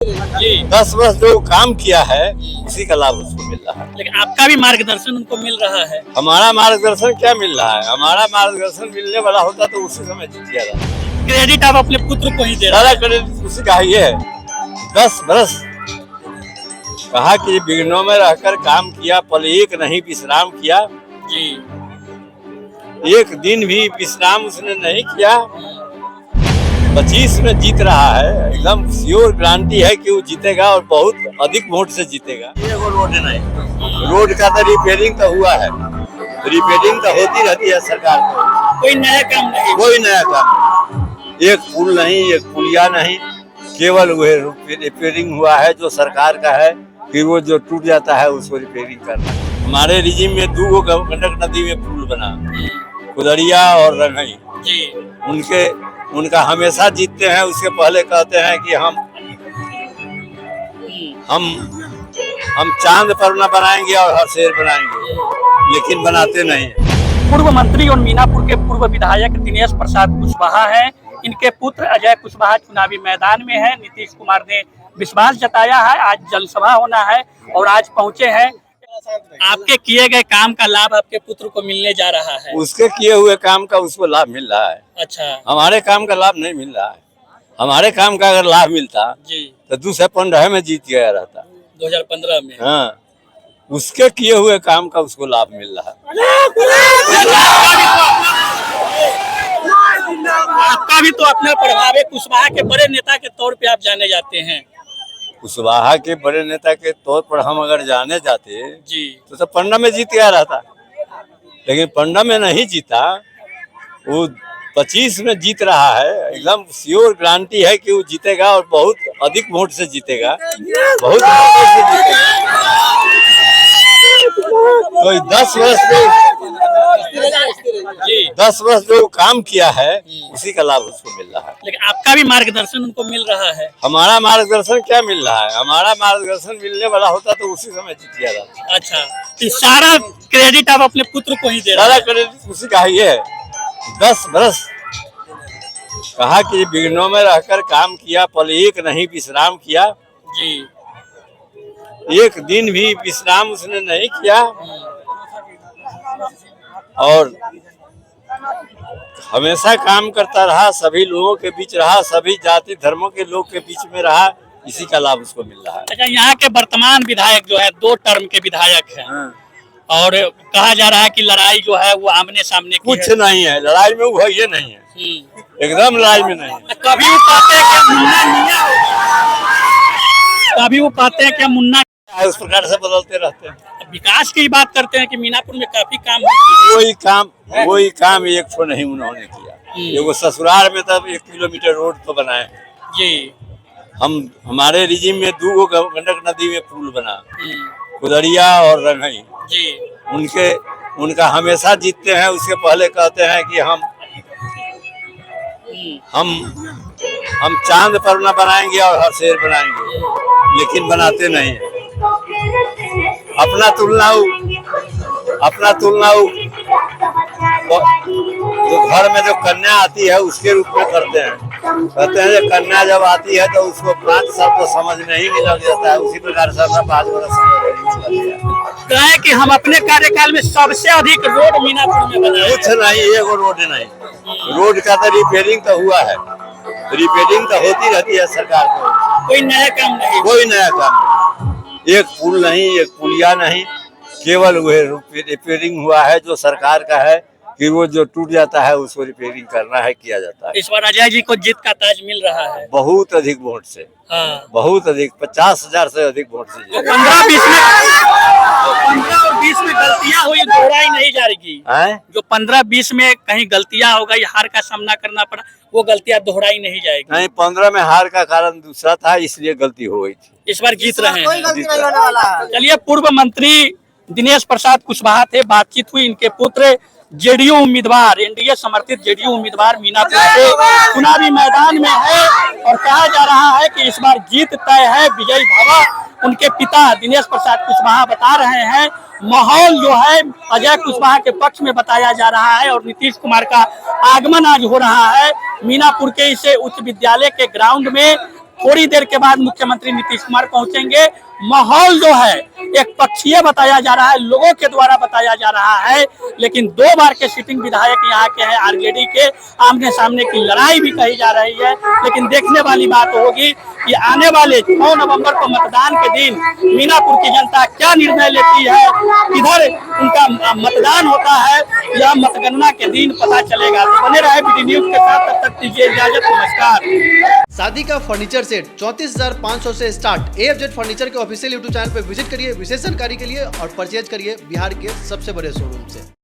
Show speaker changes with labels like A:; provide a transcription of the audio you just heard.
A: जी।
B: 10 वर्ष जो काम किया है उसी का लाभ उसको मिल रहा है।
A: लेकिन आपका भी मार्गदर्शन उनको मिल रहा है।
B: हमारा मार्गदर्शन क्या मिल रहा है? हमारा मार्गदर्शन मिलने वाला होता तो उसी समय जीत गया था।
A: क्रेडिट आप अपने पुत्र को ही दे रहे
B: सारा क्रेडिट उसी का ही है। 10 वर्ष कहा कि विघ्नों में रहकर काम किया, पल एक नहीं विश्राम किया।
A: हैं। जी।
B: एक दिन भी विश्राम उसने नहीं किया। 25 में जीत रहा है, एकदम श्योर गारंटी है कि वो जीतेगा और बहुत अधिक वोट से जीतेगा। ये वो रोड नहीं, रोड का तो रिपेयरिंग तो हुआ है, रिपेयरिंग तो होती रहती है सरकार को।
A: कोई नया काम नहीं।
B: कोई नया काम नहीं, एक पुल नहीं, एक पुलिया नहीं, केवल वह रिपेयरिंग हुआ है जो सरकार का है कि वो जो टूट जाता है उसको रिपेयरिंग करना। हमारे रिजिम में 2 गंडक नदी में पुल बना, कुदरिया और रंगई।
A: जी।
B: उनका हमेशा जीतते हैं। उसके पहले कहते हैं कि हम चांद पर न बनाएंगे और हर शेर बनाएंगे, लेकिन बनाते नहीं।
A: पूर्व मंत्री और मीनापुर के पूर्व विधायक दिनेश प्रसाद कुशवाहा हैं। इनके पुत्र अजय कुशवाहा चुनावी मैदान में है। नीतीश कुमार ने विश्वास जताया है, आज जनसभा होना है और आज पहुंचे हैं। आपके किए गए काम का लाभ आपके पुत्र को मिलने जा रहा है।
B: उसके किए हुए काम का उसको लाभ मिल रहा है।
A: अच्छा।
B: हमारे काम का लाभ नहीं मिल रहा है। हमारे काम का अगर लाभ मिलता
A: जी
B: तो 2015 में जीत गया रहता।
A: 2015 में।
B: हाँ, उसके किए हुए काम का उसको लाभ मिल रहा है।
A: आपका भी तो अपना प्रभाव है। कुशवाहा के बड़े नेता के तौर पे आप जाने जाते हैं।
B: कुशवाहा के बड़े नेता के तौर पर हम अगर जाने जाते
A: जी
B: तो 15 में जीत गया रहता, लेकिन 15 में नहीं जीता। वो 25 में जीत रहा है, एकदम श्योर गारंटी है कि वो जीतेगा और बहुत अधिक वोट से जीतेगा, बहुत वोट से जीतेगा। तो 10 वर्ष जो काम किया है उसी का लाभ उसको मिल रहा है।
A: लेकिन आपका भी मार्गदर्शन उनको मिल रहा है।
B: हमारा मार्गदर्शन क्या मिल रहा है? हमारा मार्गदर्शन मिलने वाला होता तो उसी समय जीत गया था।
A: अच्छा, तो सारा क्रेडिट आप अपने पुत्र को ही दे रहे
B: सारा
A: हैं।
B: क्रेडिट उसी का ही है। 10 वर्ष कहा कि विघ्नों में रहकर काम किया, पल एक नहीं विश्राम किया।
A: जी।
B: एक दिन भी विश्राम उसने नहीं किया और हमेशा काम करता रहा, सभी लोगों के बीच रहा, सभी जाति धर्मों के लोग के बीच में रहा, इसी का लाभ उसको मिल रहा है।
A: अच्छा, यहाँ के वर्तमान विधायक जो है 2 टर्म के विधायक हैं।
B: हाँ।
A: और कहा जा रहा है कि लड़ाई जो है वो आमने सामने की
B: कुछ
A: है।
B: नहीं है लड़ाई में, वो ये नहीं है, एकदम लड़ाई में नहीं है।
A: कभी वो कहते हैं कि मुन्ना मियां होगा, कभी वो कहते हैं कि मुन्ना,
B: उस प्रकार से बदलते रहते हैं।
A: विकास की बात करते हैं कि मीनापुर में काफी काम है।
B: वही काम एक ठो नहीं उन्होंने किया। एगो ससुराल में तब 1 किलोमीटर रोड तो बनाए।
A: जी।
B: हमारे रिजिम में 2 गंडक नदी में पुल बना, कुदरिया और रंगई।
A: जी।
B: उनका हमेशा जीतते हैं। उसके पहले कहते हैं कि हम चांद पर न बनाएंगे और हर शेर बनाएंगे, लेकिन बनाते नहीं। अपना तुलना जो घर में जो कन्या आती है उसके रूप में करते हैं। कहते हैं कन्या जब आती है तो उसको 5 साल तो समझ नहीं लग जाता है, उसी प्रकार से अपना 5 वर्ष समझ
A: कहे कि हम अपने कार्यकाल में सबसे अधिक रोड मीनापुर में बनाए।
B: कुछ नहीं, एगो रोड नहीं, रोड का तो रिपेयरिंग तो हुआ है, रिपेयरिंग तो होती रहती है सरकार को।
A: कोई नया काम नहीं।
B: कोई नया काम नहीं, एक पुल नहीं, एक पुलिया नहीं, केवल वह रिपेयरिंग हुआ है जो सरकार का है कि वो जो टूट जाता है उसको रिपेयरिंग करना है, किया जाता है।
A: इस बार अजय जी को जीत का ताज मिल रहा है।
B: बहुत अधिक वोट से।
A: हाँ।
B: बहुत अधिक, 50,000 से अधिक वोट से।
A: 15-20 और 20 में गलतियां हुई, दोहराई नहीं जाएगी। जो 15-20 में कहीं गलतियां हो गई, हार का सामना करना पड़ा, वो गलतियां दोहराई नहीं जाएगी।
B: नहीं, 15 में हार का कारण दूसरा था, इसलिए गलती हो गई थी।
A: इस बार जीत रहे हैं। चलिए, पूर्व मंत्री दिनेश प्रसाद कुशवाहा थे, बातचीत हुई। इनके पुत्र जेडीयू उम्मीदवार, एनडीए समर्थित जेडीयू उम्मीदवार मीनापुर के चुनावी मैदान में है और कहा जा रहा है कि इस बार जीत तय है, विजयी भव। उनके पिता दिनेश प्रसाद कुशवाहा बता रहे हैं माहौल जो है अजय कुशवाहा के पक्ष में बताया जा रहा है और नीतीश कुमार का आगमन आज हो रहा है मीनापुर के इस उच्च विद्यालय के ग्राउंड में। थोड़ी देर के बाद मुख्यमंत्री नीतीश कुमार पहुंचेंगे। माहौल जो है एक पक्षीय बताया जा रहा है, लोगों के द्वारा बताया जा रहा है, लेकिन 2 बार के सिटिंग विधायक यहाँ के हैं आरजेडी के, आमने सामने की लड़ाई भी कही जा रही है। लेकिन देखने वाली बात होगी कि आने वाले 9 नवंबर को मतदान के दिन मीनापुर की जनता क्या निर्णय लेती है, किधर उनका मतदान होता है, यह मतगणना के दिन पता चलेगा। तो बने रहे BD न्यूज के साथ, तब तक दीजिए इजाजत, नमस्कार।
C: शादी का फर्नीचर सेट 34,500 से स्टार्ट। AFZ फर्नीचर के ऑफिशियल YouTube चैनल पर विजिट करिए विशेष जानकारी के लिए और परचेज करिए बिहार के सबसे बड़े शोरूम से।